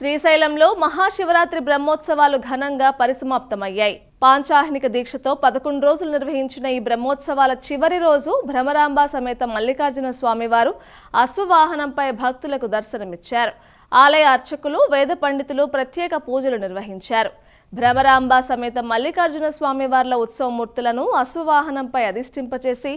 శ్రీశైలంలో మహాశివరాత్రి బ్రహ్మోత్సవాలు ఘనంగా పరిసమాప్తమయ్యాయి. పాంచాహ్నిక దీక్షతో 11 రోజులు నిర్వహించిన ఈ బ్రహ్మోత్సవాల చివరి రోజు భ్రమరాంబ సమేత మల్లికార్జున స్వామివారు అశ్వవాహనంపై భక్తులకు దర్శనమిచ్చారు. ఆలయ అర్చకులు, వేద పండితులు ప్రత్యేక పూజలు నిర్వహించారు. భ్రమరాంబ సమేత మల్లికార్జున స్వామివార్ల ఉత్సవమూర్తులను అశ్వవాహనంపై అధిష్ఠింపచేసి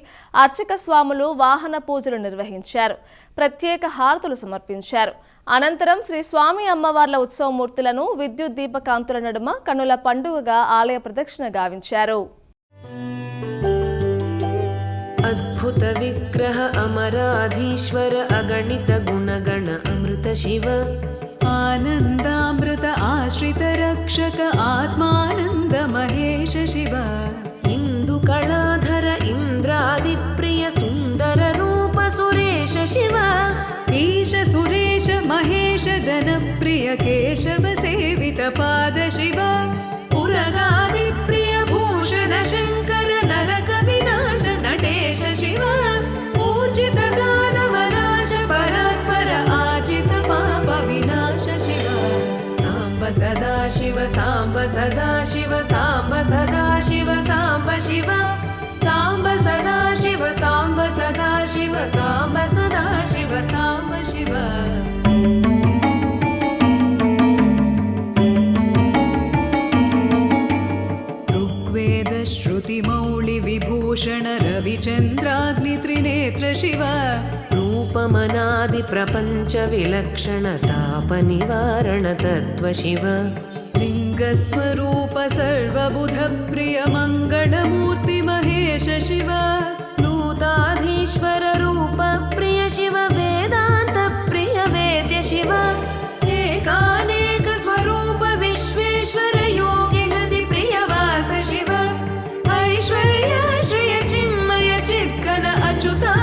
అర్చక స్వాములు వాహన పూజలు నిర్వహించారు. ప్రత్యేక హారతులు సమర్పించారు. అనంతరం శ్రీ స్వామి అమ్మవార్ల ఉత్సవమూర్తులను విద్యుత్ దీపకాంతుల నడుమ కన్నుల పండుగగా ఆలయ ప్రదక్షిణ గావించారు. అద్భుత విగ్రహ అమరాధీశ్వర అగణిత గుణగణ అమృత శివ ఆనందామృత ఆశ్రిత రక్షక ఆత్మానంద మహేశ శివ ఇందు కళాధర ఇంద్రాది ప్రియ సుందర రూప సురేశ శివ ఈశ సురేశ మహేశ జనప్రియ కేశవ సేవిత పాద శివ పురగాది ప్రియ భూషణ శంకర నరక వినాశ నటేశ శివ ఊర్జిత దానవరాశ పరాత్పర ఆజిత పాప వినాశ శివ సాంబ సదా శివ సాంబ సదా శివ సాంబ సదా శివ సాంబ శివ సాంబ సదా శివ సాంబ సదా శివ సాంబ సదా శివ సాంబ శివ ऋग्वेद श्रुति मौळि विभूषण रविचन्द्राग्नि त्रिनेत्र शिव रूपमनादि प्रपञ्च विलक्षण ताप निवारण तत्त्व शिव लिङ्गस्वरूप सर्वबुध प्रिय मङ्गलमूर्ति महेश शिव नूताधीश्वर रूप प्रिय शिव वेदान्त प्रिय वेद्य शिव एकानेक स्वरूप विश्वेश्वर योगि हृदि प्रिय वास शिव ऐश्वर्य श्रिय चिन्मय चिद्घन अच्युता